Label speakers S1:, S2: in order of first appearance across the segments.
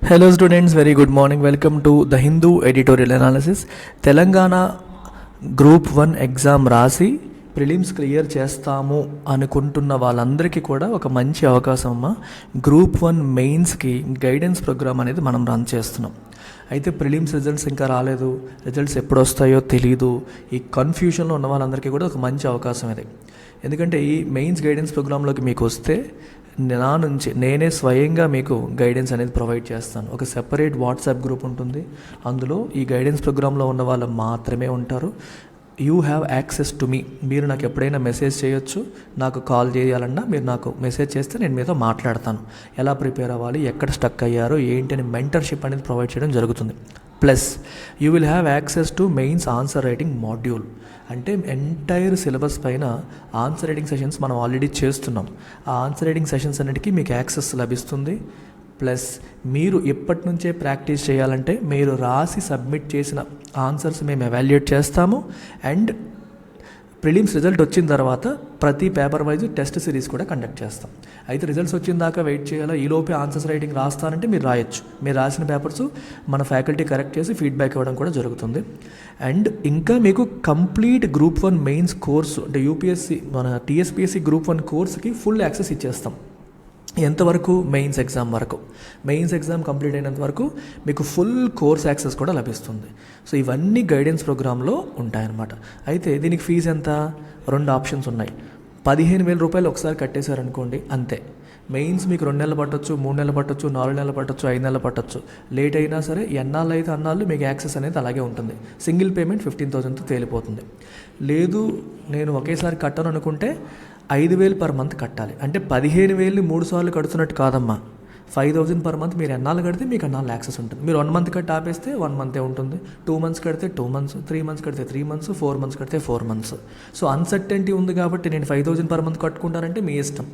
S1: Hello students, very good morning. Welcome to the Hindu editorial analysis. Telangana group 1 exam రాసి prelims clear చేస్తాము అనుకుంటున్న వాళ్ళందరికీ కూడా ఒక మంచి అవకాశం అమ్మ. గ్రూప్ 1 మెయిన్స్కి గైడెన్స్ ప్రోగ్రామ్ అనేది మనం రన్ చేస్తున్నాం. అయితే ప్రిలిమ్స్ రిజల్ట్స్ ఇంకా రాలేదు, రిజల్ట్స్ ఎప్పుడు వస్తాయో తెలీదు, ఈ కన్ఫ్యూషన్లో ఉన్న వాళ్ళందరికీ కూడా ఒక మంచి అవకాశం ఇది. ఎందుకంటే ఈ మెయిన్స్ గైడెన్స్ ప్రోగ్రాంలోకి మీకు వస్తే నా నుంచి నేనే స్వయంగా మీకు గైడెన్స్ అనేది ప్రొవైడ్ చేస్తాను. ఒక సెపరేట్ వాట్సాప్ గ్రూప్ ఉంటుంది, అందులో ఈ గైడెన్స్ ప్రోగ్రాంలో ఉన్న వాళ్ళు మాత్రమే ఉంటారు. You have access to me. మీరు నాకు ఎప్పుడైనా మెసేజ్ చేయొచ్చు, నాకు కాల్ చేయాలన్నా మీరు నాకు మెసేజ్ చేస్తే నేను మీతో మాట్లాడతాను. ఎలా ప్రిపేర్ అవ్వాలి, ఎక్కడ స్టక్ అయ్యారో ఏంటి అని మెంటర్షిప్ అనేది ప్రొవైడ్ చేయడం జరుగుతుంది. Plus you will have access to mains answer writing module. అంటే ఎంటైర్ సిలబస్ పైన ఆన్సర్ రైటింగ్ సెషన్స్ మనం ఆల్రెడీ చేస్తున్నాం. ఆ ఆన్సర్ రైటింగ్ సెషన్స్ అన్నిటికీ మీకు యాక్సెస్ లభిస్తుంది. ప్లస్ మీరు ఎప్పటి నుంచే ప్రాక్టీస్ చేయాలంటే మీరు రాసి సబ్మిట్ చేసిన ఆన్సర్స్ మేము ఎవాల్యుయేట్ చేస్తాము. అండ్ ప్రిలిమ్స్ రిజల్ట్ వచ్చిన తర్వాత ప్రతి పేపర్ వైజ్ టెస్ట్ సిరీస్ కూడా కండక్ట్ చేస్తాం. అయితే రిజల్ట్స్ వచ్చిన దాకా వెయిట్ చేయాలా, ఈలోపే ఆన్సర్స్ రైటింగ్ రాస్తానంటే మీరు రాయొచ్చు. మీరు రాసిన పేపర్స్ మన ఫ్యాకల్టీ కరెక్ట్ చేసి ఫీడ్బ్యాక్ ఇవ్వడం కూడా జరుగుతుంది. అండ్ ఇంకా మీకు కంప్లీట్ గ్రూప్ 1 మెయిన్స్ కోర్సు అంటే యూపీఎస్సీ మన టీఎస్పీఎస్సీ గ్రూప్ 1 కోర్స్కి ఫుల్ యాక్సెస్ ఇచ్చేస్తాం. ఎంతవరకు? మెయిన్స్ ఎగ్జామ్ వరకు. మెయిన్స్ ఎగ్జామ్ కంప్లీట్ అయినంత వరకు మీకు ఫుల్ కోర్స్ యాక్సెస్ కూడా లభిస్తుంది. సో ఇవన్నీ గైడెన్స్ ప్రోగ్రాంలో ఉంటాయన్నమాట. అయితే దీనికి ఫీజు ఎంత? 2 ఆప్షన్స్ ఉన్నాయి. 15,000 రూపాయలు ఒకసారి కట్టేశారనుకోండి, అంతే. మెయిన్స్ మీకు 2 నెలలు పట్టొచ్చు, 3 నెలలు పట్టొచ్చు, 4 నెలలు పట్టొచ్చు, 5 నెలలు పట్టొచ్చు. లేట్ అయినా సరే ఎన్నాళ్ళు అయితే అన్నాళ్ళు మీకు యాక్సెస్ అనేది అలాగే ఉంటుంది. సింగిల్ పేమెంట్ 15,000తో తేలిపోతుంది. లేదు నేను ఒకేసారి కట్టను అనుకుంటే 5,000 పర్ మంత్ కట్టాలి. అంటే 15,000 3 సార్లు కడుతున్నట్టు కాదమ్మా. 5,000 పర్ మంత్ మీరు ఎన్నాళ్ళు కడితే మీకు అన్నాళ్ళు యాక్సెస్ ఉంటుంది. మీరు 1 మంత్ కట్టి ఆపేస్తే 1 మంతే ఉంటుంది, 2 మంత్స్ కడితే 2 మంత్స్, 3 మంత్స్ కడితే 3 మంత్స్, 4 మంత్స్ కడితే 4 మంత్స్. సో అన్సర్టెంటీ ఉంది కాబట్టి నేను 5,000 పర్ మంత్ కట్టుకుంటానంటే మీ ఇష్టం.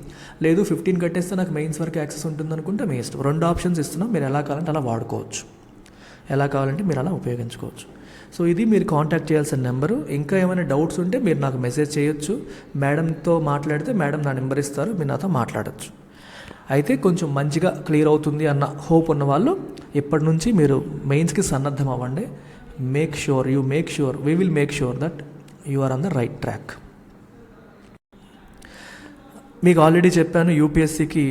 S1: లేదు 15 కట్టేస్తే నాకు మెయిన్స్ వరకు యాక్సెస్ ఉంటుంది అనుకుంటే మీ ఇష్టం. 2 ఆప్షన్స్ ఇస్తున్నాం, మీరు ఎలా కావాలంటే అలా వాడుకోవచ్చు, ఎలా కావాలంటే మీరు అలా ఉపయోగించుకోవచ్చు. సో ఇది మీరు కాంటాక్ట్ చేయాల్సిన నెంబరు. ఇంకా ఏమైనా డౌట్స్ ఉంటే మీరు నాకు మెసేజ్ చేయొచ్చు. మేడంతో మాట్లాడితే మేడం నా నెంబర్ ఇస్తారు, మీరు నాతో మాట్లాడచ్చు. అయితే కొంచెం మంచిగా క్లియర్ అవుతుంది అన్న హోప్ ఉన్న వాళ్ళు ఇప్పటి నుంచి మీరు మెయిన్స్కి సన్నద్ధం అవ్వండి. We will make sure that you are on the right track. మీకు ఆల్రెడీ చెప్పాను, యూపీఎస్సీకి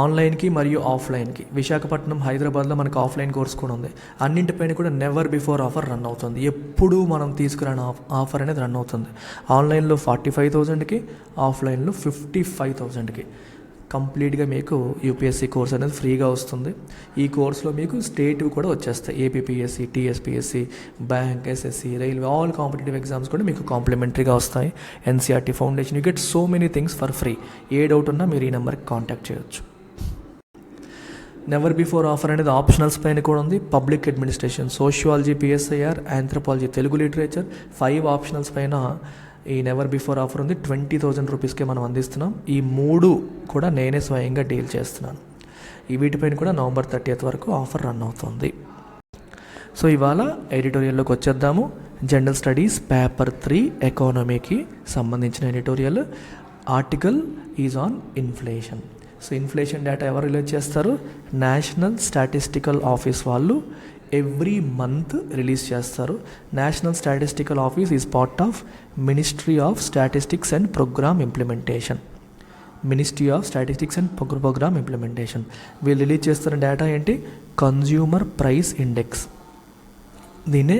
S1: ఆన్లైన్కి మరియు ఆఫ్లైన్కి విశాఖపట్నం, హైదరాబాద్లో మనకు ఆఫ్లైన్ కోర్స్ కూడా ఉంది. అన్నింటిపైన కూడా నెవర్ బిఫోర్ ఆఫర్ రన్ అవుతుంది. ఎప్పుడూ మనం తీసుకురాని ఆఫర్ అనేది రన్ అవుతుంది. ఆన్లైన్లో 45,000కి, ఆఫ్లైన్లో 55,000కి కంప్లీట్గా మీకు యూపీఎస్సీ కోర్స్ అనేది ఫ్రీగా వస్తుంది. ఈ కోర్సులో మీకు స్టేట్వి కూడా వచ్చేస్తాయి. APPSC, TSPSC, bank, SSC, railway, all competitive exams కూడా మీకు కాంప్లిమెంటరీగా వస్తాయి. NCERT foundation, you get so many things for free. A doubt ఉన్నా మీరు ఈ నెంబర్కి కాంటాక్ట్ చేయొచ్చు. నెవర్ బిఫోర్ ఆఫర్ అనేది ఆప్షనల్స్ పైన కూడా ఉంది. Public administration, sociology, PSIR, anthropology, Telugu literature 5 optionals పైన ఈ నెవర్ బిఫోర్ ఆఫర్ ఉంది. 20,000 రూపీస్కే మనం అందిస్తున్నాం. ఈ 3 కూడా నేనే స్వయంగా డీల్ చేస్తున్నాను. ఈ వీటిపైన కూడా నవంబర్ 30th వరకు ఆఫర్ రన్ అవుతుంది. సో ఇవాళ ఎడిటోరియల్లోకి వచ్చేద్దాము. జనరల్ స్టడీస్ పేపర్ 3 ఎకానమీకి సంబంధించిన editorial. Article is on inflation. So inflation data ఎవరు రిలీజ్ చేస్తారు? నేషనల్ స్టాటిస్టికల్ ఆఫీస్ వాళ్ళు ఎవ్రీ మంత్ రిలీజ్ చేస్తారు. National statistical office is part of ministry of statistics and programme implementation. వీళ్ళు రిలీజ్ చేస్తున్న data ఏంటి? Consumer price index. దీన్నే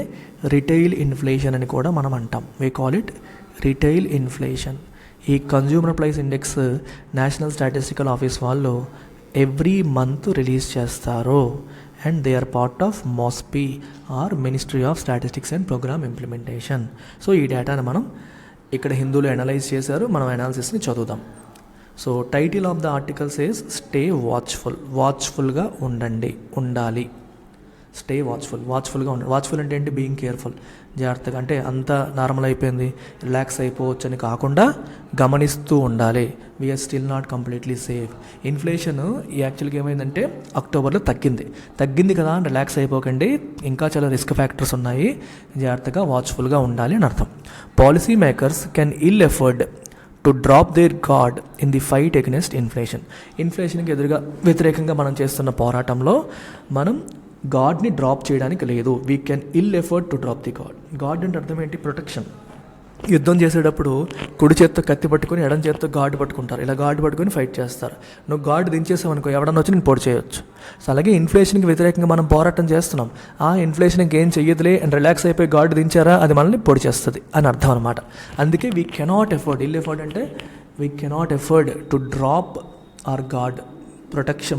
S1: retail inflation అని కూడా మనం అంటాం. We call it retail inflation. ఈ consumer price index national statistical office వాళ్ళు ఎవ్రీ మంత్ రిలీజ్ చేస్తారు. And they are part of MOSPI or ministry of statistics and programme implementation. So ఈ డేటాను మనం ఇక్కడ హిందూలో అనలైజ్ చేశారు, మనం అనాలిసిస్ని చదువుదాం. So title of the article says stay watchful. వాచ్ఫుల్గా ఉండాలి. స్టే వాచ్ఫుల్గా ఉండాలి. వాచ్ఫుల్ అంటే ఏంటి? బీయింగ్ కేర్ఫుల్, జాగ్రత్తగా. అంటే అంతా నార్మల్ అయిపోయింది, రిలాక్స్ అయిపోవచ్చు అని కాకుండా గమనిస్తూ ఉండాలి. We are still not completely safe. Inflation యాక్చువల్గా ఏమైందంటే అక్టోబర్లో తగ్గింది కదా అని రిలాక్స్ అయిపోకండి, ఇంకా చాలా రిస్క్ ఫ్యాక్టర్స్ ఉన్నాయి, జాగ్రత్తగా వాచ్ఫుల్గా ఉండాలి అని అర్థం. Policy makers can ill afford to drop their guard in the fight against inflation. ఇన్ఫ్లేషన్కి వ్యతిరేకంగా మనం చేస్తున్న పోరాటంలో మనం గాడ్ని డ్రాప్ చేయడానికి లేదు. We can ill afford to drop the guard. Guard అంటే అర్థం ఏంటి? ప్రొటెక్షన్. యుద్ధం చేసేటప్పుడు కుడి చేత్తో కత్తి పట్టుకొని ఎడం చేత్తో గాడ్ పట్టుకుంటారు. ఇలా గాడ్ పట్టుకొని ఫైట్ చేస్తారు. నువ్వు గాడ్ దించేసావు అనుకో, ఎవడన్నా వచ్చి నేను పొడి చేయొచ్చు. సో అలాగే ఇన్ఫ్లేషన్కి వ్యతిరేకంగా మనం పోరాటం చేస్తున్నాం. ఆ ఇన్ఫ్లేషన్కి ఏం చెయ్యదులే అని రిలాక్స్ అయిపోయి గాడ్ దించారా, అది మనల్ని పొడి చేస్తుంది అని అర్థం అనమాట. అందుకే we cannot afford, ill afford అంటే we cannot afford to drop our guard.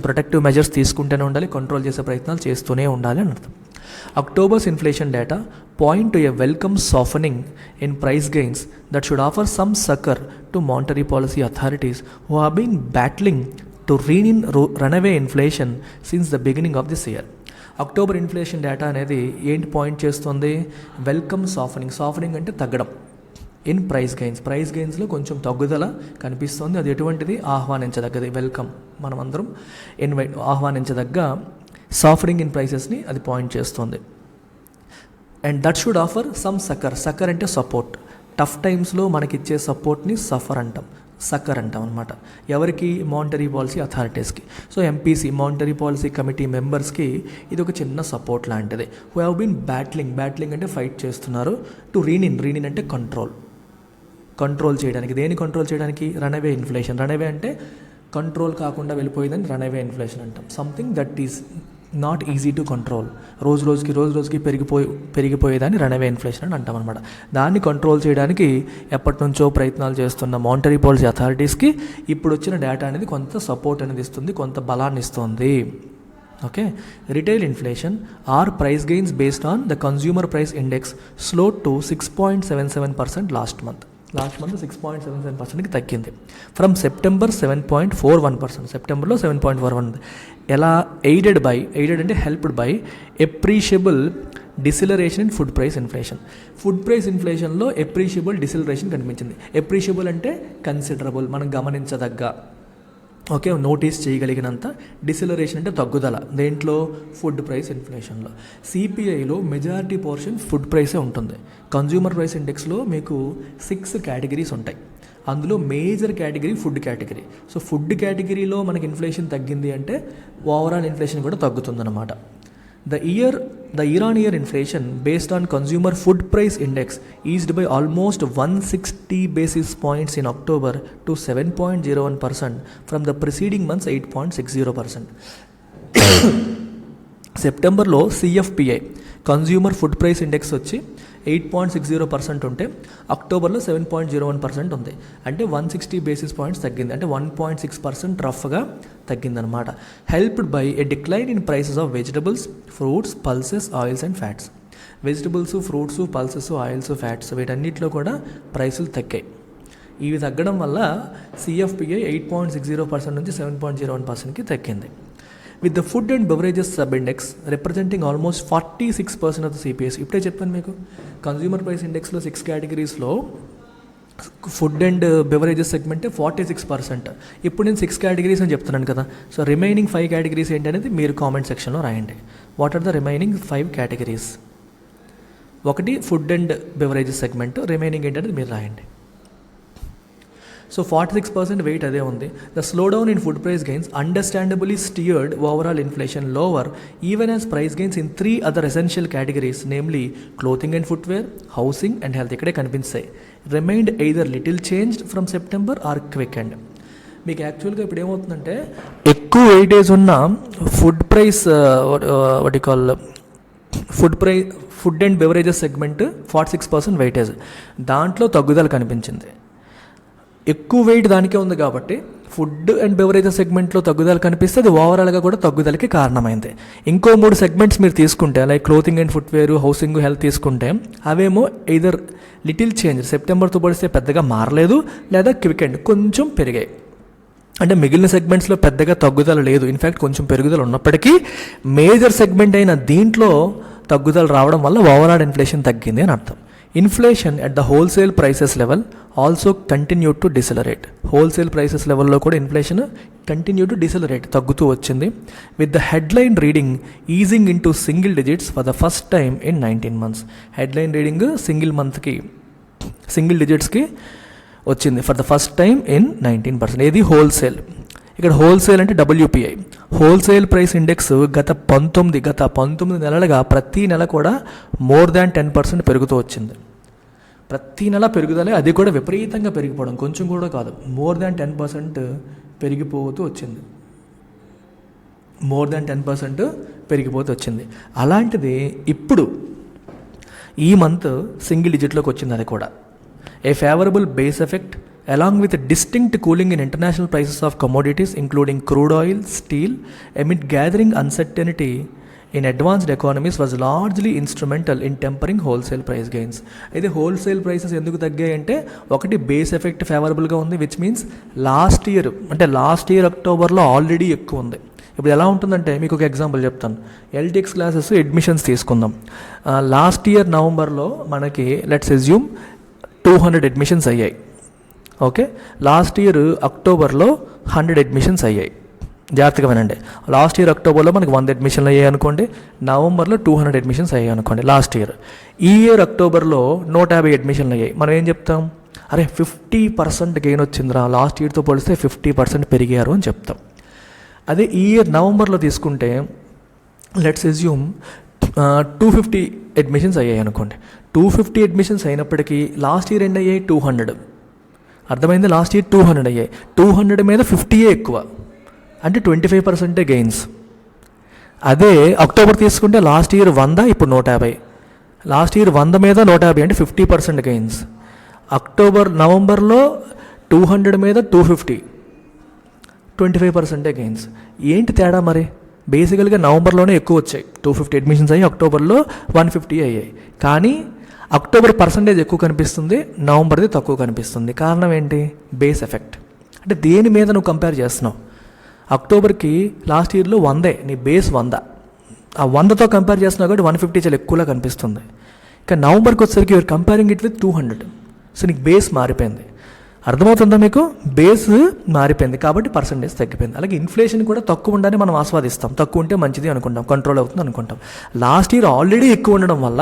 S1: Protective measures తీసుకుంటూనే ఉండాలి, కంట్రోల్ చేసే ప్రయత్నాలు చేస్తూనే ఉండాలి అని అర్థం. October's inflation data point to a welcome softening in price gains that should offer some succor to monetary policy authorities who have been battling to rein in runaway inflation since the beginning of this year. October inflation data అనేది ఏంటి point చేస్తుంది? Welcome softening అంటే తగ్గడం. In price గెయిన్స్లో కొంచెం తగ్గుదల కనిపిస్తుంది. అది ఎటువంటిది? ఆహ్వానించదగ్గది. వెల్కమ్, మనమందరం ఆహ్వానించదగ్గ సాఫ్టనింగ్ ఇన్ ప్రైసెస్ని అది పాయింట్ చేస్తుంది. And that should offer some succour అంటే సపోర్ట్. టఫ్ టైమ్స్లో మనకిచ్చే సపోర్ట్ని సక్కర్ అంటాం అనమాట. ఎవరికి? మానిటరీ పాలసీ అథారిటీస్కి. So MPC, monetary policy committee మెంబర్స్కి ఇది ఒక చిన్న సపోర్ట్ లాంటిది. హూ హ్యావ్ బీన్ బ్యాట్లింగ్ అంటే ఫైట్ చేస్తున్నారు. టు రీన్ ఇన్ అంటే కంట్రోల్ చేయడానికి. దేని కంట్రోల్ చేయడానికి? రనవే ఇన్ఫ్లేషన్. రనవే అంటే కంట్రోల్ కాకుండా వెళ్ళిపోయేదని రనవే ఇన్ఫ్లేషన్ అంటాం. Something that is not easy to control. రోజు రోజుకి పెరిగిపోయేదాన్ని రనవే ఇన్ఫ్లేషన్ అని అంటాం అనమాట. దాన్ని కంట్రోల్ చేయడానికి ఎప్పటి నుంచో ప్రయత్నాలు చేస్తున్న మానిటరీ పాలసీ అథారిటీస్కి ఇప్పుడు వచ్చిన డేటా అనేది కొంత సపోర్ట్ అనేది ఇస్తుంది, కొంత బలాన్ని ఇస్తుంది. Okay. Retail inflation or price gains based on the consumer price index slowed to 6.77% last month 6.77%కి తగ్గింది. From September 7.41%. సెప్టెంబర్లో 7.41. ఎలా? ఎయిడెడ్ అంటే helped by appreciable deceleration in food price inflation. Food price ఇన్ఫ్లేషన్లో ఎప్రీషియబుల్ డిసిలరేషన్ కనిపించింది. Appreciable అంటే considerable, మనం గమనించదగ్గ, ఓకే, నోటీస్ చేయగలిగినంత. డిసిలరేషన్ అంటే తగ్గుదల. దేంట్లో? ఫుడ్ ప్రైస్ ఇన్ఫ్లేషన్లో. సిపిఐలో మెజారిటీ పోర్షన్ ఫుడ్ ప్రైసే ఉంటుంది. కన్జ్యూమర్ ప్రైస్ ఇండెక్స్లో మీకు 6 కేటగిరీస్ ఉంటాయి. అందులో major category food category. So food కేటగిరీలో మనకి ఇన్ఫ్లేషన్ తగ్గింది అంటే ఓవరాల్ ఇన్ఫ్లేషన్ కూడా తగ్గుతుందన్నమాట. The year-on-year inflation based on consumer food price index eased by almost 160 basis points in October to 7.01% from the preceding month's 8.60%. సెప్టెంబర్లో CFPI consumer food price index వచ్చి 8.60% ఉంటే అక్టోబర్లో 7.01% ఉంది. అంటే 160 బేసిస్ పాయింట్స్ తగ్గింది. అంటే 1.6% రఫ్గా తగ్గిందనమాట. Helped by a decline in prices of vegetables, fruits, pulses, oils and fats. Vegetables, fruits, pulses, oils, fats వీటన్నిటిలో కూడా ప్రైసులు తగ్గాయి. ఇవి తగ్గడం వల్ల సిఎఫ్పిఐ 8.60% నుంచి 7.01%కి తగ్గింది. With the food and beverages sub-index representing almost 46% of the CPS. ఇప్పుడే చెప్పాను మీకు, కన్జ్యూమర్ ప్రైస్ ఇండెక్స్లో 6 కేటగిరీస్లో ఫుడ్ అండ్ బెవరేజెస్ సెగ్మెంట్ 46%. ఇప్పుడు నేను 6 కేటగిరీస్ అని చెప్తున్నాను కదా. సో రిమైనింగ్ 5 కేటగిరీస్ ఏంటనేది మీరు కామెంట్ సెక్షన్లో రాయండి. What are the remaining 5 categories? ఒకటి food and beverages segment, remaining ఏంటనేది మీరు రాయండి. సో 46% వెయిట్ అదే ఉంది. The slow down in food price gains understandably steered overall inflation lower even as price gains in 3 other essential categories namely clothing and footwear, housing and health. ఇక్కడే కనిపిస్తాయి. Remained either little changed from September or quickened. మీకు యాక్చువల్గా ఇప్పుడు ఏమవుతుందంటే ఎక్కువ weightage ఉన్న food price food and beverages segment 46% weightage, దాంట్లో తగ్గుదల కనిపించింది. ఎక్కువ వెయిట్ దానికే ఉంది కాబట్టి ఫుడ్ అండ్ బెవరేజెస్ సెగ్మెంట్లో తగ్గుదల కనిపిస్తే అది ఓవరాల్గా కూడా తగ్గుదలకి కారణమైంది. ఇంకో 3 సెగ్మెంట్స్ మీరు తీసుకుంటే like clothing and footwear, housing, health తీసుకుంటే అవేమో ఎయిదర్ లిటిల్ చేంజ్, సెప్టెంబర్తో పోలిస్తే పెద్దగా మారలేదు, లేదా క్విక్ అండ్ కొంచెం పెరిగాయి. అంటే మిగిలిన సెగ్మెంట్స్లో పెద్దగా తగ్గుదల లేదు. ఇన్ఫ్యాక్ట్ కొంచెం పెరుగుదల ఉన్నప్పటికీ మేజర్ సెగ్మెంట్ అయిన దీంట్లో తగ్గుదల రావడం వల్ల ఓవరాల్ ఇన్ఫ్లేషన్ తగ్గింది అని అర్థం. Inflation at the wholesale prices level also continue to decelerate. Wholesale prices లెవెల్లో కూడా ఇన్ఫ్లేషన్ కంటిన్యూ టు డిసెలరేట్, తగ్గుతూ వచ్చింది. With the headline reading easing in to single digits for the first time in 19 months. Headline reading single డిజిట్స్కి వచ్చింది for the first time in 19%. ఏది wholesale. ఇక్కడ wholesale అంటే WPI, wholesale price index గత 19 నెలలుగా ప్రతి నెల కూడా మోర్ దాన్ 10% పెరుగుతూ వచ్చింది. ప్రతి నెల పెరుగుదలే, అది కూడా విపరీతంగా పెరిగిపోవడం, కొంచెం కూడా కాదు, మోర్ దాన్ 10% పెరిగిపోతూ వచ్చింది. మోర్ దాన్ 10% పెరిగిపోతూ వచ్చింది. అలాంటిది ఇప్పుడు ఈ మంత్ సింగిల్ డిజిట్లోకి వచ్చింది. అది కూడా ఏ favourable base effect along with a distinct cooling in international prices of commodities including crude oil, steel, amid gathering uncertainty in advanced economies was largely instrumental in tempering wholesale price gains. అయితే wholesale prices ఎందుకు తగ్గాయి అంటే, ఒకటి base effect ఫేవరబుల్గా ఉంది, which means last year అక్టోబర్లో already ఎక్కువ ఉంది. ఇప్పుడు ఎలా ఉంటుందంటే మీకు ఒక ఎగ్జాంపుల్ చెప్తాను. LTX క్లాసెస్ అడ్మిషన్స్ తీసుకుందాం. లాస్ట్ ఇయర్ నవంబర్లో మనకి లెట్స్ అజ్యూమ్ 200 అడ్మిషన్స్ అయ్యాయి. ఓకే, లాస్ట్ ఇయర్ అక్టోబర్లో 100 అడ్మిషన్స్ అయ్యాయి. జాగ్రత్తగా వినండి. లాస్ట్ ఇయర్ అక్టోబర్లో మనకి 100 అడ్మిషన్లు అయ్యాయి అనుకోండి, నవంబర్లో 200 అడ్మిషన్స్ అయ్యాయి అనుకోండి లాస్ట్ ఇయర్. ఈ ఇయర్ అక్టోబర్లో 150 అడ్మిషన్లు అయ్యాయి. మనం ఏం చెప్తాం, అరే 50% గెయిన్ వచ్చిందిరా, లాస్ట్ ఇయర్తో పోలిస్తే 50% పెరిగారు అని చెప్తాం. అదే ఈ ఇయర్ నవంబర్లో తీసుకుంటే లెట్స్ అజ్యూమ్ 250 అడ్మిషన్స్ అయ్యాయి అనుకోండి. 250 అడ్మిషన్స్ అయినప్పటికీ లాస్ట్ ఇయర్ ఎండ్ అయ్యాయి 200. అర్థమైంది? లాస్ట్ ఇయర్ 200 అయ్యాయి. 200 మీద 50 ఎక్కువ, అంటే 25% గెయిన్స్. అదే అక్టోబర్ తీసుకుంటే లాస్ట్ ఇయర్ 100, ఇప్పుడు 150. లాస్ట్ ఇయర్ 100 మీద 150 అంటే 50% గెయిన్స్. నవంబర్లో 200 మీద 250, 25% గెయిన్స్. ఏంటి తేడా మరి? బేసికల్గా నవంబర్లోనే ఎక్కువ వచ్చాయి, 250 అడ్మిషన్స్ అయ్యి, అక్టోబర్లో 150 అయ్యాయి. కానీ అక్టోబర్ పర్సంటేజ్ ఎక్కువ కనిపిస్తుంది, నవంబర్ది తక్కువ కనిపిస్తుంది. కారణం ఏంటి? Base effect. అంటే దేని మీద నువ్వు కంపేర్ చేస్తున్నావు? అక్టోబర్కి లాస్ట్ ఇయర్లో 100, నీ బేస్ 100, ఆ 100తో కంపేర్ చేస్తున్నావు కాబట్టి 150 చాలా ఎక్కువలా కనిపిస్తుంది. ఇక నవంబర్కి వచ్చేసరికి you are comparing it with 200. So నీకు బేస్ మారిపోయింది. అర్థమవుతుందా మీకు? బేస్ మారిపోయింది కాబట్టి పర్సంటేజ్ తగ్గిపోయింది. అలాగే ఇన్ఫ్లేషన్ కూడా తక్కువ ఉండాలని మనం ఆస్వాదిస్తాం, తక్కువ ఉంటే మంచిది అనుకుంటాం, కంట్రోల్ అవుతుంది అనుకుంటాం. లాస్ట్ ఇయర్ ఆల్రెడీ ఎక్కువ ఉండడం వల్ల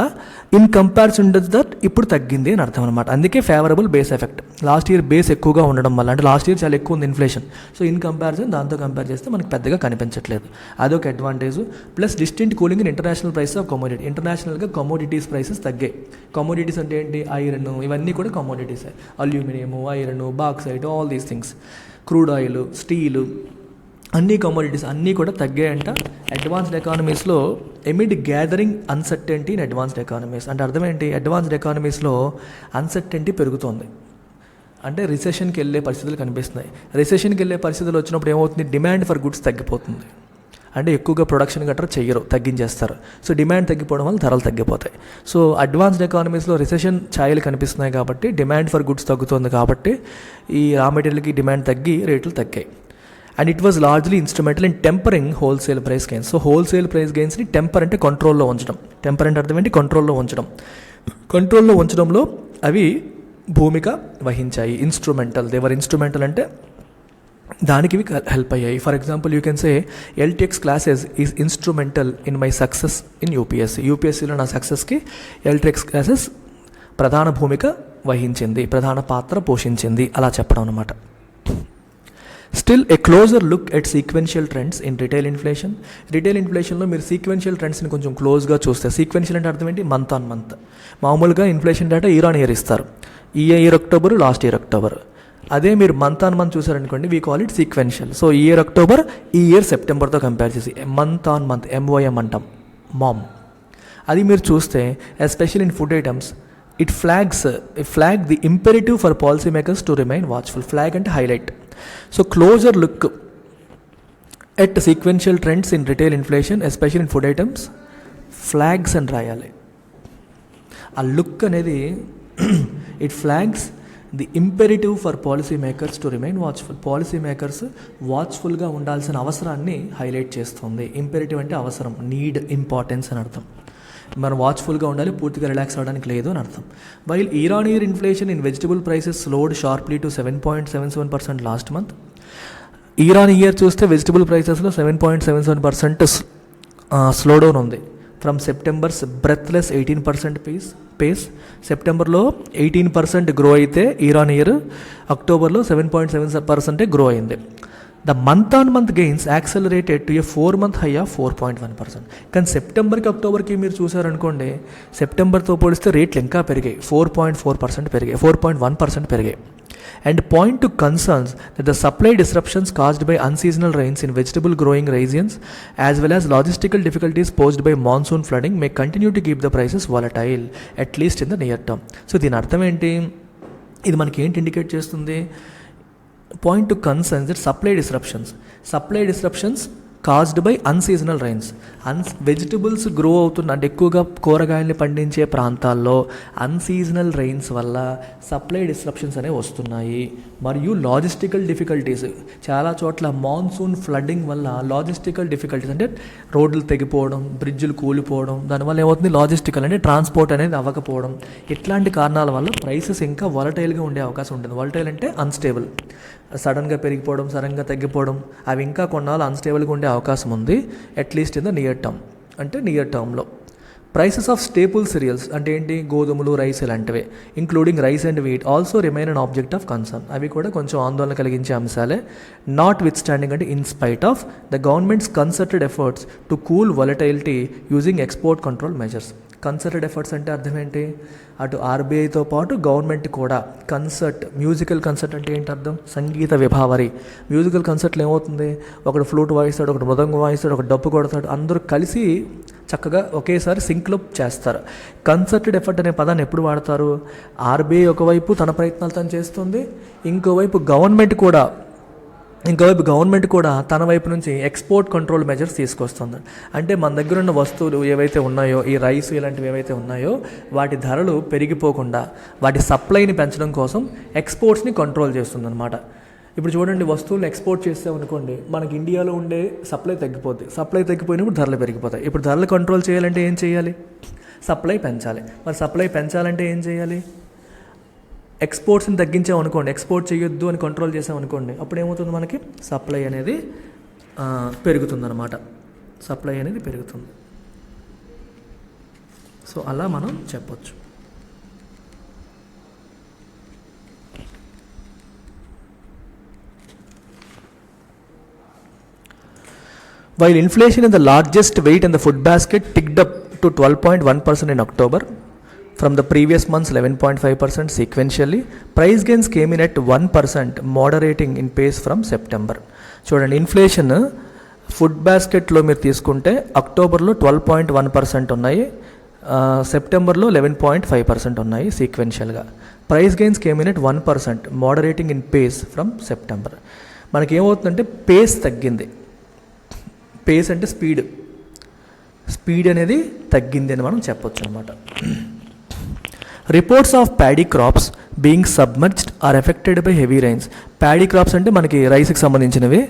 S1: ఇన్ కంపారిజన్ టు దట్ ఇప్పుడు తగ్గింది అని అర్థం అనమాట. అందుకే favourable base effect. Last year base ఎక్కువగా ఉండడం వల్ల, అంటే లాస్ట్ ఇయర్ చాలా ఎక్కువ ఉంది ఇన్ఫ్లేషన్, సో ఇన్ కంపారిజన్ దాంతో కంపేర్ చేస్తే మనకి పెద్దగా కనిపించట్లేదు. అదొక advantage. Plus distinct cooling in international price of commodity. ఇంటర్నేషనల్గా కమోడిటీస్ ప్రైసెస్ తగ్గాయి. కమోడిటీస్ అంటే ఏంటి? ఐరన్, ఇవన్నీ కూడా commodities. Aluminium, iron, bauxite, all these things, crude oil, steel, అన్ని కమోడిటీస్ అన్నీ కూడా తగ్గాయంట అడ్వాన్స్డ్ ఎకానమీస్లో. Amid gathering uncertainty in advanced economies అంటే అర్థం ఏంటి? అడ్వాన్స్డ్ ఎకానమీస్లో అన్సర్టెంటీ పెరుగుతోంది, అంటే రిసెషన్కి వెళ్ళే పరిస్థితులు కనిపిస్తున్నాయి. రిసెషన్కి వెళ్ళే పరిస్థితులు వచ్చినప్పుడు ఏమవుతుంది? డిమాండ్ ఫర్ గుడ్స్ తగ్గిపోతుంది. అంటే ఎక్కువగా ప్రొడక్షన్ గట్రా చెయ్యరు, తగ్గించేస్తారు. సో డిమాండ్ తగ్గిపోవడం వల్ల ధరలు తగ్గిపోతాయి. సో అడ్వాన్స్డ్ ఎకానమీస్లో రిసెషన్ ఛాయలు కనిపిస్తున్నాయి కాబట్టి డిమాండ్ ఫర్ గుడ్స్ తగ్గుతుంది, కాబట్టి ఈ రా మెటీరియల్కి డిమాండ్ తగ్గి రేట్లు తగ్గాయి. And it was largely instrumental in tempering wholesale price gains. So wholesale price గెయిన్స్ని టెంపర్ అంటే కంట్రోల్లో ఉంచడం. టెంపర్ అంటే అర్థం ఏంటి? కంట్రోల్లో ఉంచడం. కంట్రోల్లో ఉంచడంలో అవి భూమిక వహించాయి. ఇన్స్ట్రుమెంటల్, దేవర్ ఇన్స్ట్రుమెంటల్ అంటే దానికి ఇవి హెల్ప్ అయ్యాయి. For example you can say LTX classes is instrumental in my success in UPSC. యూపీఎస్సీలో నా సక్సెస్కి LTX క్లాసెస్ ప్రధాన భూమిక వహించింది, ప్రధాన పాత్ర పోషించింది, అలా చెప్పడం అనమాట. Still a closer look at sequential trends in retail inflation. Retail ఇన్ఫ్లేషన్లో మీరు సీక్వెన్షియల్ ట్రెండ్స్ని కొంచెం క్లోజ్గా చూస్తే, సీక్వెన్షియల్ అంటే అర్థం ఏంటి? Month on month. మామూలుగా inflation data year on year ఇస్తారు, ఈ year October, last year October. అదే మీరు మంత్ ఆన్ మంత్ చూసారనుకోండి, we call it sequential. So ఈ ఇయర్ అక్టోబర్, ఈ ఇయర్ సెప్టెంబర్తో కంపేర్ చేసి మంత్ ఆన్ మంత్, MOM అంటాం, మామ్. అది మీరు చూస్తే especially in food items, it flag the imperative for policy makers to remain watchful. Flag అంటే highlight. So closer look at sequential trends in retail inflation especially in food items, flags అని రాయాలి. ఆ look అనేది it flags the imperative for policy makers to remain watchful. Policy makers వాచ్ఫుల్గా ఉండాల్సిన అవసరాన్ని highlight చేస్తుంది. ఇంపెరిటివ్ అంటే అవసరం, నీడ్, ఇంపార్టెన్స్ అని అర్థం. మనం వాచ్ఫుల్గా ఉండాలి, పూర్తిగా రిలాక్స్ అవ్వడానికి లేదు అని అర్థం. While year on year inflation in vegetable prices slowed sharply to 7.77% last month. Year on year చూస్తే వెజిటబుల్ ప్రైసెస్లో 7.77% స్లో డౌన్ ఉంది. From September's breathless 18% piece pace. సెప్టెంబర్లో 18% గ్రో అయితే ఇయర్ ఆన్ ఇయర్, అక్టోబర్లో 7.7% గ్రో అయింది. The month on month gains accelerated to A 4-month high of 4.1%. కానీ సెప్టెంబర్కి అక్టోబర్కి మీరు చూసారనుకోండి, సెప్టెంబర్తో పోలిస్తే రేట్లు ఇంకా పెరిగాయి, 4.4% పెరిగాయి, 4.1% పెరిగాయి. And point to concerns that the supply disruptions caused by unseasonal rains in vegetable growing regions as well as logistical difficulties posed by monsoon flooding may continue to keep the prices volatile at least in the near term. So దీని అర్థం ఏంటి, ఇది మనకి ఏంటి indicate చేస్తుంది? Point to concerns that supply disruptions caused by unseasonal rains. Vegetables grow అవుతున్న, అంటే ఎక్కువగా కూరగాయల్ని పండించే ప్రాంతాల్లో అన్సీజనల్ రైన్స్ వల్ల సప్లై డిస్రప్షన్స్ అనేవి వస్తున్నాయి. మరియు లాజిస్టికల్ డిఫికల్టీస్, చాలా చోట్ల మాన్సూన్ ఫ్లడ్డింగ్ వల్ల లాజిస్టికల్ డిఫికల్టీస్ అంటే రోడ్లు తెగిపోవడం, బ్రిడ్జులు కూలిపోవడం, దానివల్ల ఏమవుతుంది, లాజిస్టికల్ అంటే ట్రాన్స్పోర్ట్ అనేది అవ్వకపోవడం, ఇట్లాంటి కారణాల వల్ల ప్రైసెస్ ఇంకా వాలటైల్గా ఉండే అవకాశం ఉంటుంది. వాలటైల్ అంటే అన్స్టేబుల్, సడన్గా పెరిగిపోవడం, సడన్గా తగ్గిపోవడం, అవి ఇంకా కొన్నాళ్ళు అన్స్టేబుల్గా ఉండే అవకాశం ఉంది, at least in the near term. అంటే నియర్ టర్మ్లో ప్రైసెస్ ఆఫ్ స్టేపుల్ సిరియల్స్ అంటే ఏంటి, గోధుమలు, రైస్ ఇలాంటివి, including rice and wheat also remain an object of concern. అవి కూడా కొంచెం ఆందోళన కలిగించే అంశాలే. నాట్ విత్ స్టాండింగ్ అంటే in spite of the governments concerted efforts to cool volatility using export control measures. Concerted efforts అంటే అర్థం ఏంటి, అటు ఆర్బీఐతో పాటు గవర్నమెంట్ కూడా మ్యూజికల్ కన్సర్ట్ అంటే ఏంటి అర్థం, సంగీత విభావరి. మ్యూజికల్ కన్సర్ట్లో ఏమవుతుంది, ఒకడు ఫ్లూట్ వాయిస్తాడు, ఒకడు మృదంగం వాయిస్తాడు, ఒకడు డప్పు కొడతాడు, అందరూ కలిసి చక్కగా ఒకేసారి సింక్లో చేస్తారు. కన్సర్టెడ్ ఎఫర్ట్ అనే పదాన్ని ఎప్పుడు వాడతారు, ఆర్బీఐ ఒకవైపు తన ప్రయత్నాలు తను చేస్తుంది, ఇంకోవైపు గవర్నమెంట్ కూడా తన వైపు నుంచి ఎక్స్పోర్ట్ కంట్రోల్ మెజర్స్ తీసుకొస్తుంది. అంటే మన దగ్గర ఉన్న వస్తువులు ఏవైతే ఉన్నాయో, ఈ రైస్ ఇలాంటివి ఏవైతే ఉన్నాయో, వాటి ధరలు పెరిగిపోకుండా వాటి సప్లైని పెంచడం కోసం ఎక్స్పోర్ట్స్ని కంట్రోల్ చేస్తుంది అనమాట. ఇప్పుడు చూడండి, వస్తువులు ఎక్స్పోర్ట్ చేస్తామనుకోండి, మనకి ఇండియాలో ఉండే సప్లై తగ్గిపోద్ది. సప్లై తగ్గిపోయినప్పుడు ధరలు పెరిగిపోతాయి. ఇప్పుడు ధరలు కంట్రోల్ చేయాలంటే ఏం చేయాలి, సప్లై పెంచాలి. మరి సప్లై పెంచాలంటే ఏం చేయాలి, ఎక్స్పోర్ట్స్ని తగ్గించామనుకోండి, ఎక్స్పోర్ట్ చేయొద్దు అని కంట్రోల్ చేసామనుకోండి, అప్పుడు ఏమవుతుంది, మనకి సప్లై అనేది పెరుగుతుందన్నమాట. సప్లై అనేది పెరుగుతుంది. సో అలా మనం చెప్పొచ్చు. While inflation in the largest weight in the food basket ticked up to 12.1% in October from the previous month's 11.5% sequentially, price gains came in at 1%, moderating in pace from September. చూడండి, inflation food బాస్కెట్లో మీరు తీసుకుంటే అక్టోబర్లో 12.1% ఉన్నాయి, సెప్టెంబర్లో 11.5% ఉన్నాయి సీక్వెన్షియల్గా. Price gains came in at 1%, moderating in pace from September. మనకి ఏమవుతుందంటే పేస్ తగ్గింది. పేస్ అంటే స్పీడ్ అనేది తగ్గింది అని మనం చెప్పొచ్చు అనమాట. Reports of paddy crops being submerged or affected by heavy rains. Paddy crops అంటే మనకి రైస్కి సంబంధించినవి.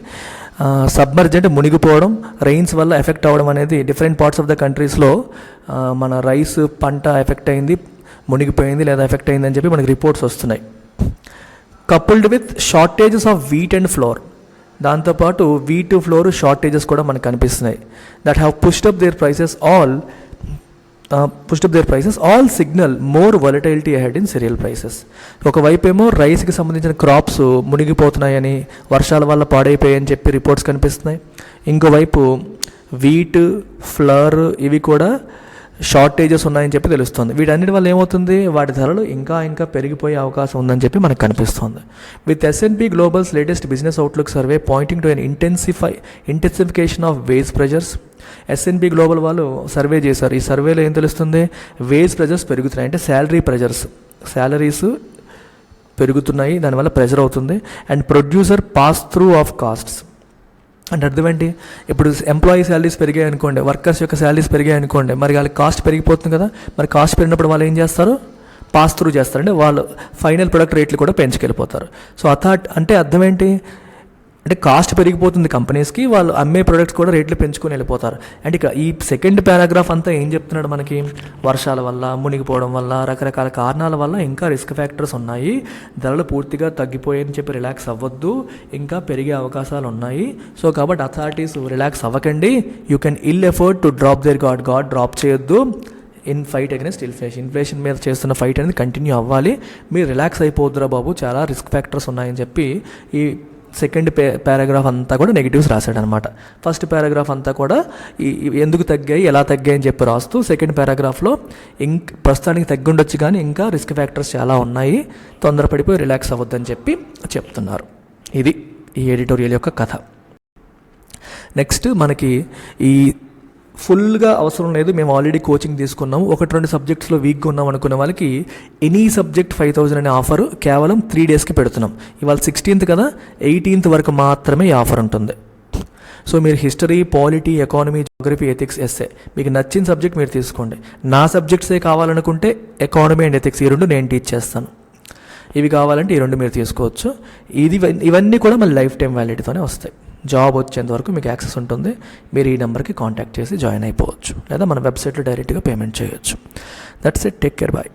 S1: సబ్మర్జ్ అంటే మునిగిపోవడం, రెయిన్స్ వల్ల ఎఫెక్ట్ అవ్వడం అనేది డిఫరెంట్ పార్ట్స్ ఆఫ్ ద కంట్రీస్లో మన రైస్ పంట ఎఫెక్ట్ అయింది, మునిగిపోయింది లేదా ఎఫెక్ట్ అయింది అని చెప్పి మనకి రిపోర్ట్స్ వస్తున్నాయి. Coupled with shortages of wheat and flour, దాంతోపాటు వీట్ ఫ్లోర్ షార్టేజెస్ కూడా మనకు కనిపిస్తున్నాయి. That have pushed up their prices all signal more volatility ahead in cereal prices. ఒకవైపు ఏమో రైస్కి సంబంధించిన క్రాప్స్ మునిగిపోతున్నాయని, వర్షాల వల్ల పాడైపోయాయని చెప్పి రిపోర్ట్స్ కనిపిస్తున్నాయి. ఇంకోవైపు వీట్, ఫ్లవర్ ఇవి కూడా షార్టేజెస్ ఉన్నాయని చెప్పి తెలుస్తుంది. వీటన్నిటి వల్ల ఏమవుతుంది, వాటి ధరలు ఇంకా పెరిగిపోయే అవకాశం ఉందని చెప్పి మనకు కనిపిస్తుంది. With S&P Global's latest business outlook survey pointing to an intensification of wage pressures. S&P Global వాళ్ళు సర్వే చేశారు. ఈ సర్వేలో ఏం తెలుస్తుంది, వేజ్ ప్రెజర్స్ పెరుగుతున్నాయి, అంటే శాలరీస్ పెరుగుతున్నాయి, దానివల్ల ప్రెజర్ అవుతుంది. And producer pass through of costs అంటే అర్థం ఏంటి, ఇప్పుడు ఎంప్లాయీ శాలరీస్ పెరిగాయి అనుకోండి, వర్కర్స్ యొక్క శాలరీస్ పెరిగాయి అనుకోండి, మరి వాళ్ళకి కాస్ట్ పెరిగిపోతుంది కదా. మరి కాస్ట్ పెరిగినప్పుడు వాళ్ళు ఏం చేస్తారు, పాస్ త్రూ చేస్తారు, అంటే వాళ్ళు ఫైనల్ ప్రొడక్ట్ రేట్లు కూడా పెంచుకెళ్ళిపోతారు. సో అంటే అర్థం ఏంటి అంటే కాస్ట్ పెరిగిపోతుంది కంపెనీస్కి, వాళ్ళు అమ్మే ప్రొడక్ట్స్ కూడా రేట్లు పెంచుకొని వెళ్ళిపోతారు. అంటే ఇక ఈ సెకండ్ పారాగ్రాఫ్ అంతా ఏం చెప్తున్నాడు మనకి, వర్షాల వల్ల, మునిగిపోవడం వల్ల, రకరకాల కారణాల వల్ల ఇంకా రిస్క్ ఫ్యాక్టర్స్ ఉన్నాయి, ధరలు పూర్తిగా తగ్గిపోయాయని చెప్పి రిలాక్స్ అవ్వద్దు, ఇంకా పెరిగే అవకాశాలు ఉన్నాయి. సో కాబట్టి అథారిటీస్ రిలాక్స్ అవ్వకండి. You can afford to drop their guard drop చేయొద్దు. ఇన్ ఫైట్ అగెన్స్ట్ ఇన్ఫ్లేషన్ మీద చేస్తున్న ఫైట్ అనేది కంటిన్యూ అవ్వాలి. మీరు రిలాక్స్ అయిపోద్దురా బాబు, చాలా రిస్క్ ఫ్యాక్టర్స్ ఉన్నాయని చెప్పి ఈ సెకండ్ పారాగ్రాఫ్ అంతా కూడా నెగిటివ్స్ రాశాడనమాట. ఫస్ట్ పారాగ్రాఫ్ అంతా కూడా ఎందుకు తగ్గాయి, ఎలా తగ్గాయి అని చెప్పి రాస్తూ సెకండ్ పారాగ్రాఫ్లో ప్రస్తుతానికి తగ్గుండొచ్చు కానీ ఇంకా రిస్క్ ఫ్యాక్టర్స్ చాలా ఉన్నాయి, తొందరపడిపోయి రిలాక్స్ అవ్వద్దని చెప్పి చెప్తున్నారు. ఇది ఈ ఎడిటోరియల్ యొక్క కథ. నెక్స్ట్ మనకి ఈ ఫుల్గా అవసరం లేదు, మేము ఆల్రెడీ కోచింగ్ తీసుకున్నాము, 1-2 సబ్జెక్ట్స్లో వీక్గా ఉన్నాం అనుకున్న వాళ్ళకి ఎనీ సబ్జెక్ట్ 5,000 అనే ఆఫర్ కేవలం 3 డేస్కి పెడుతున్నాం. ఇవాళ 16th కదా, 18th వరకు మాత్రమే ఈ ఆఫర్ ఉంటుంది. సో మీరు history, polity, economy, geography, ethics, essay మీకు నచ్చిన సబ్జెక్ట్ మీరు తీసుకోండి. నా సబ్జెక్ట్సే కావాలనుకుంటే ఎకానమీ అండ్ ఎథిక్స్ ఈ 2 నేను టీచ్ చేస్తాను. ఇవి కావాలంటే ఈ 2 మీరు తీసుకోవచ్చు. ఇవన్నీ కూడా మళ్ళీ లైఫ్ టైం వ్యాలిడితోనే వస్తాయి. జాబ్ వచ్చేంత వరకు మీకు యాక్సెస్ ఉంటుంది. మీరు ఈ నెంబర్కి కాంటాక్ట్ చేసి జాయిన్ అయిపోవచ్చు, లేదా మన వెబ్సైట్లో డైరెక్ట్గా పేమెంట్ చేయొచ్చు. That's it. Take care. Bye.